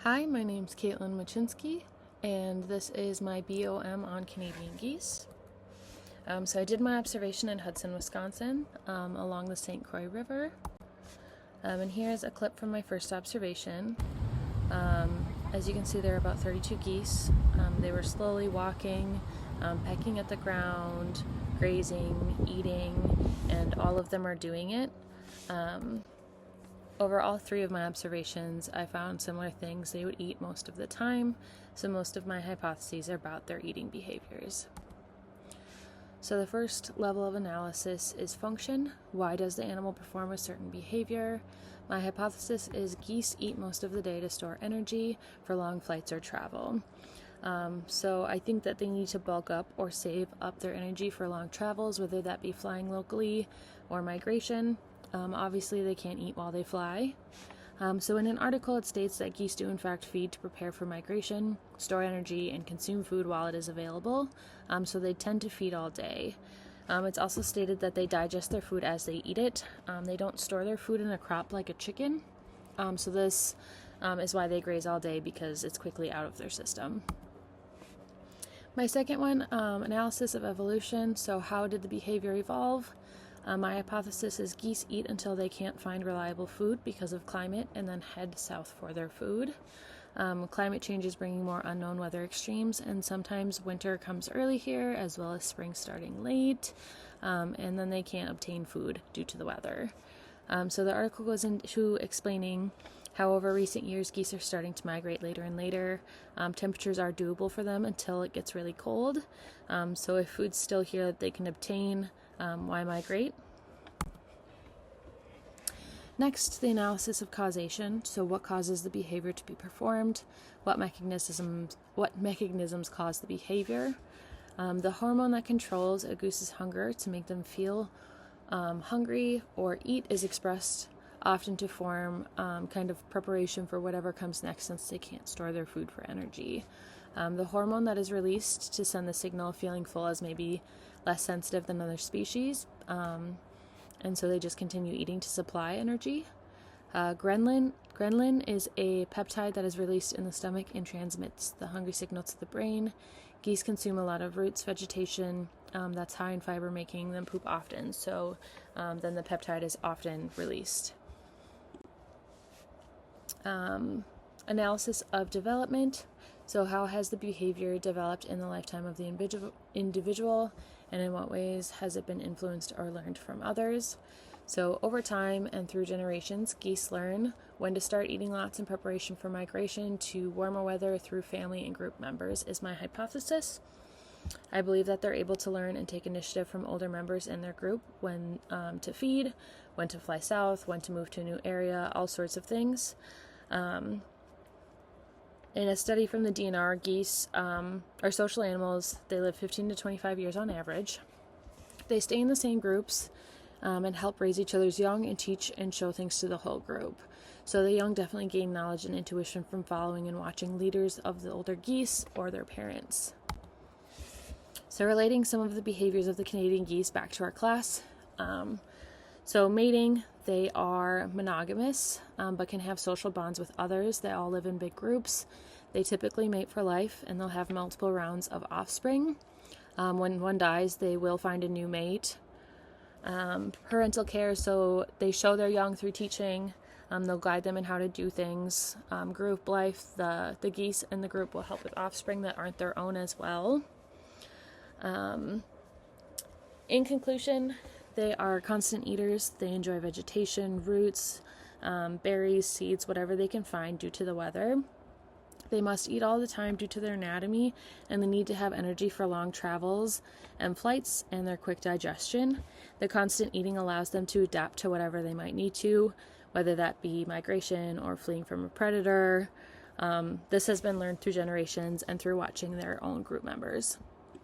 Hi, my name's Kaitlyn Matczynski, and this is my BOM on Canadian geese. So I did my observation in Hudson, Wisconsin, along the St. Croix River. And here's a clip from my first observation. As you can see, there are about 32 geese. They were slowly walking, pecking at the ground, grazing, eating, and all of them are doing it. Over all three of my observations, I found similar things they would eat most of the time, so most of my hypotheses are about their eating behaviors. So the first level of analysis is function. Why does the animal perform a certain behavior? My hypothesis is geese eat most of the day to store energy for long flights or travel. So I think that they need to bulk up or save up their energy for long travels, whether that be flying locally or migration. Obviously, they can't eat while they fly. So in an article, it states that geese do in fact feed to prepare for migration, store energy, and consume food while it is available. So they tend to feed all day. It's also stated that they digest their food as they eat it. They don't store their food in a crop like a chicken. So this is why they graze all day, because it's quickly out of their system. My second one, analysis of evolution. So how did the behavior evolve? My hypothesis is geese eat until they can't find reliable food because of climate and then head south for their food. Climate change is bringing more unknown weather extremes, and sometimes winter comes early here as well as spring starting late, and then they can't obtain food due to the weather. So the article goes into explaining how over recent years geese are starting to migrate later and later. Temperatures are doable for them until it gets really cold. So if food's still here that they can obtain, why migrate? Next, the analysis of causation. So what causes the behavior to be performed? What mechanisms cause the behavior? The hormone that controls a goose's hunger to make them feel hungry or eat is expressed often to form kind of preparation for whatever comes next, since they can't store their food for energy. The hormone that is released to send the signal feeling full is maybe less sensitive than other species, and so they just continue eating to supply energy. Ghrelin is a peptide that is released in the stomach and transmits the hungry signal to the brain. Geese consume a lot of roots, vegetation that's high in fiber, making them poop often, so then the peptide is often released. Analysis of development. So how has the behavior developed in the lifetime of the individual, and in what ways has it been influenced or learned from others? So over time and through generations, geese learn when to start eating lots in preparation for migration to warmer weather through family and group members, is my hypothesis. I believe that they're able to learn and take initiative from older members in their group when to feed, when to fly south, when to move to a new area, all sorts of things. In a study from the DNR, geese are social animals. They live 15 to 25 years on average. They stay in the same groups and help raise each other's young and teach and show things to the whole group. So the young definitely gain knowledge and intuition from following and watching leaders of the older geese or their parents. So relating some of the behaviors of the Canadian geese back to our class. So mating, they are monogamous, but can have social bonds with others. They all live in big groups. They typically mate for life, and they'll have multiple rounds of offspring. When one dies, they will find a new mate. Parental care, so they show their young through teaching. They'll guide them in how to do things. Group life, the geese in the group will help with offspring that aren't their own as well. In conclusion, they are constant eaters. They enjoy vegetation, roots, berries, seeds, whatever they can find due to the weather. They must eat all the time due to their anatomy, and they need to have energy for long travels and flights and their quick digestion. The constant eating allows them to adapt to whatever they might need to, whether that be migration or fleeing from a predator. This has been learned through generations and through watching their own group members.